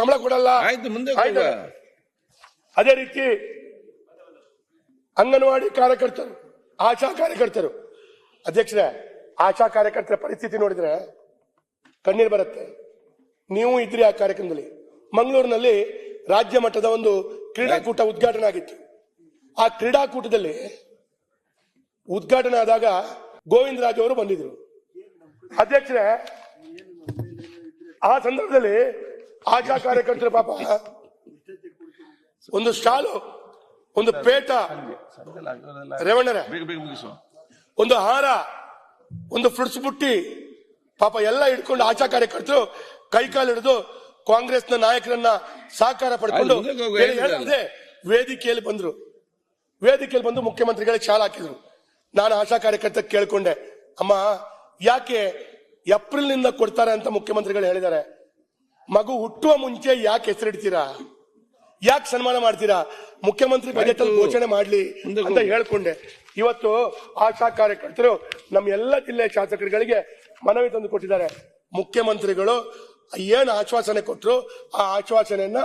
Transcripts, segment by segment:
ಸಂಬಳ ಕೊಡಲ್ಲ. ಆಯ್ತು, ಮುಂದೆ ಅದೇ ರೀತಿ ಅಂಗನವಾಡಿ ಕಾರ್ಯಕರ್ತರು, ಆಶಾ ಕಾರ್ಯಕರ್ತರು, ಅಧ್ಯಕ್ಷರೇ, ಆಶಾ ಕಾರ್ಯಕರ್ತರ ಪರಿಸ್ಥಿತಿ ನೋಡಿದ್ರೆ ಕಣ್ಣೀರು ಬರುತ್ತೆ. ನೀವು ಇದ್ರಿ ಆ ಕಾರ್ಯಕ್ರಮದಲ್ಲಿ. ಮಂಗಳೂರಿನಲ್ಲಿ ರಾಜ್ಯ ಮಟ್ಟದ ಒಂದು ಕ್ರೀಡಾಕೂಟ ಉದ್ಘಾಟನೆ ಆಗಿತ್ತು. ಆ ಕ್ರೀಡಾಕೂಟದಲ್ಲಿ ಉದ್ಘಾಟನೆ ಆದಾಗ ಗೋವಿಂದರಾಜ್ ಅವರು ಬಂದಿದ್ರು. ಅಧ್ಯಕ್ಷರೇ, ಆ ಸಂದರ್ಭದಲ್ಲಿ ಆಶಾ ಕಾರ್ಯಕರ್ತರು ಪಾಪ ಒಂದು ಸ್ಟಾಲು, ಒಂದು ಪೇಟ, ರೇವಣ್ಣರ ಒಂದು ಹಾರ, ಒಂದು ಫ್ರೂಟ್ಸ್ ಬುಟ್ಟಿ ಪಾಪ ಎಲ್ಲ ಹಿಡ್ಕೊಂಡು ಆಶಾ ಕಾರ್ಯಕರ್ತರು ಕೈಕಾಲು ಹಿಡಿದು ಕಾಂಗ್ರೆಸ್ನ ನಾಯಕರನ್ನ ಸಹಕಾರ ಪಡ್ಕೊಂಡು ವೇದಿಕೆಯಲ್ಲಿ ಬಂದ್ರು. ವೇದಿಕೆಯಲ್ಲಿ ಬಂದು ಮುಖ್ಯಮಂತ್ರಿಗಳಿಗೆ ಶಾಲ ಹಾಕಿದ್ರು. ನಾನು ಆಶಾ ಕಾರ್ಯಕರ್ತ ಕೇಳ್ಕೊಂಡೆ, ಅಮ್ಮ ಯಾಕೆ ಏಪ್ರಿಲ್ ನಿಂದ ಕೊಡ್ತಾರೆ ಅಂತ ಮುಖ್ಯಮಂತ್ರಿಗಳು ಹೇಳಿದ್ದಾರೆ, ಮಗು ಹುಟ್ಟುವ ಮುಂಚೆ ಯಾಕೆ ಹೆಸರಿಡ್ತೀರಾ, ಯಾಕೆ ಸನ್ಮಾನ ಮಾಡ್ತೀರಾ, ಮುಖ್ಯಮಂತ್ರಿ ಬಜೆಟ್ ಅಲ್ಲಿ ಘೋಷಣೆ ಮಾಡ್ಲಿ ಅಂತ ಹೇಳ್ಕೊಂಡೆ. ಇವತ್ತು ಆಶಾ ಕಾರ್ಯಕರ್ತರು ನಮ್ಮ ಎಲ್ಲ ಜಿಲ್ಲೆಯ ಶಾಸಕರುಗಳಿಗೆ ಮನವಿ ತಂದು ಕೊಟ್ಟಿದ್ದಾರೆ. ಮುಖ್ಯಮಂತ್ರಿಗಳು ಏನು ಆಶ್ವಾಸನೆ ಕೊಟ್ಟರು ಆ ಆಶ್ವಾಸನೆಯನ್ನ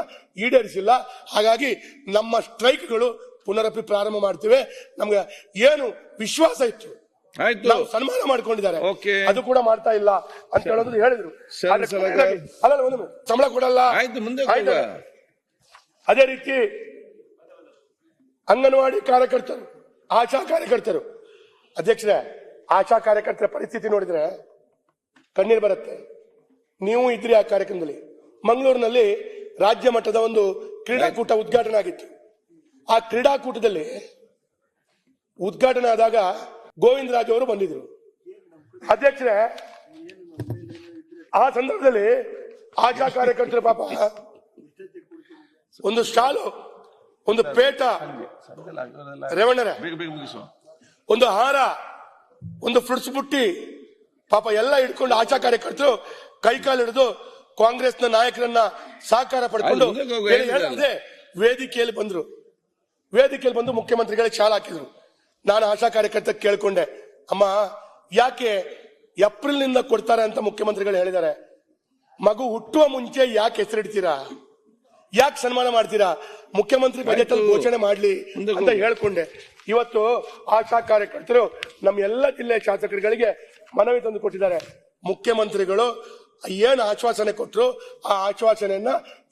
ಈಡೇರಿಸಿಲ್ಲ. ಹಾಗಾಗಿ ನಮ್ಮ ಸ್ಟ್ರೈಕ್ಗಳು ಪುನರಪಿ ಪ್ರಾರಂಭ ಮಾಡ್ತೀವಿ. ನಮ್ಗೆ ಏನು ವಿಶ್ವಾಸ ಇತ್ತು ನಾವು ಸನ್ಮಾನ ಮಾಡ್ಕೊಂಡಿದ್ದಾರೆ, ಅದು ಕೂಡ ಮಾಡ್ತಾ ಇಲ್ಲ ಅಂತ ಹೇಳೋದು ಹೇಳಿದ್ರು. ಅಲ್ಲ, ಒಂದು ಸಂಬಳ ಕೊಡಲ್ಲ. ಅದೇ ರೀತಿ ಅಂಗನವಾಡಿ ಕಾರ್ಯಕರ್ತರು, ಆಶಾ ಕಾರ್ಯಕರ್ತರು, ಅಧ್ಯಕ್ಷರೇ, ಆಶಾ ಕಾರ್ಯಕರ್ತರ ಪರಿಸ್ಥಿತಿ ನೋಡಿದ್ರೆ ಕಣ್ಣೀರು ಬರುತ್ತೆ. ನೀವು ಇದ್ರಿ ಆ ಕಾರ್ಯಕ್ರಮದಲ್ಲಿ. ಮಂಗಳೂರಿನಲ್ಲಿ ರಾಜ್ಯ ಮಟ್ಟದ ಒಂದು ಕ್ರೀಡಾಕೂಟ ಉದ್ಘಾಟನೆ ಆಗಿತ್ತು. ಆ ಕ್ರೀಡಾಕೂಟದಲ್ಲಿ ಉದ್ಘಾಟನೆ ಆದಾಗ ಗೋವಿಂದರಾಜ್ ಅವರು ಬಂದಿದ್ರು. ಅಧ್ಯಕ್ಷರೇ, ಆ ಸಂದರ್ಭದಲ್ಲಿ ಆಶಾ ಕಾರ್ಯಕರ್ತರು ಪಾಪ ಒಂದು ಸ್ಟಾಲು, ಒಂದು ಪೇಟ, ರೇವಣ್ಣರ ಒಂದು ಹಾರ, ಒಂದು ಫ್ರೂಟ್ಸ್ ಬುಟ್ಟಿ ಪಾಪ ಎಲ್ಲ ಹಿಡ್ಕೊಂಡು ಆಶಾ ಕಾರ್ಯಕರ್ತರು ಕೈಕಾಲು ಹಿಡಿದು ಕಾಂಗ್ರೆಸ್ನ ನಾಯಕರನ್ನ ಸಹಕಾರ ಪಡ್ಕೊಂಡು ವೇದಿಕೆಯಲ್ಲಿ ಬಂದ್ರು. ವೇದಿಕೆಯಲ್ಲಿ ಬಂದು ಮುಖ್ಯಮಂತ್ರಿಗಳಿಗೆ ಶಾಲ ಹಾಕಿದ್ರು. ನಾನು ಆಶಾ ಕಾರ್ಯಕರ್ತ ಕೇಳ್ಕೊಂಡೆ, ಅಮ್ಮ ಯಾಕೆ ಏಪ್ರಿಲ್ ನಿಂದ ಕೊಡ್ತಾರೆ ಅಂತ ಮುಖ್ಯಮಂತ್ರಿಗಳು ಹೇಳಿದ್ದಾರೆ, ಮಗು ಹುಟ್ಟುವ ಮುಂಚೆ ಯಾಕೆ ಹೆಸರಿಡ್ತೀರಾ, ಯಾಕೆ ಸನ್ಮಾನ ಮಾಡ್ತೀರಾ, ಮುಖ್ಯಮಂತ್ರಿ ಬಜೆಟ್ ಅಲ್ಲಿ ಘೋಷಣೆ ಮಾಡ್ಲಿ ಅಂತ ಹೇಳ್ಕೊಂಡೆ. ಇವತ್ತು ಆಶಾ ಕಾರ್ಯಕರ್ತರು ನಮ್ಮ ಎಲ್ಲ ಜಿಲ್ಲೆಯ ಶಾಸಕರುಗಳಿಗೆ ಮನವಿ ತಂದು ಕೊಟ್ಟಿದ್ದಾರೆ. ಮುಖ್ಯಮಂತ್ರಿಗಳು ಏನು ಆಶ್ವಾಸನೆ ಕೊಟ್ಟರು ಆ ಆಶ್ವಾಸನೆಯನ್ನ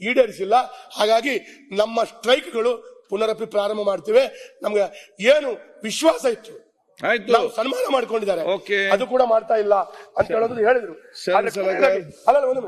ಈಡೇರಿಸಿಲ್ಲ. ಹಾಗಾಗಿ ನಮ್ಮ ಸ್ಟ್ರೈಕ್ಗಳು ಪುನರಪಿ ಪ್ರಾರಂಭ ಮಾಡ್ತೀವಿ. ನಮ್ಗೆ ಏನು ವಿಶ್ವಾಸ ಇತ್ತು ನಾವು ಸನ್ಮಾನ ಮಾಡ್ಕೊಂಡಿದ್ದಾರೆ, ಅದು ಕೂಡ ಮಾಡ್ತಾ ಇಲ್ಲ ಅಂತ ಹೇಳೋದು ಹೇಳಿದ್ರು. ಅಲ್ಲ, ಒಂದು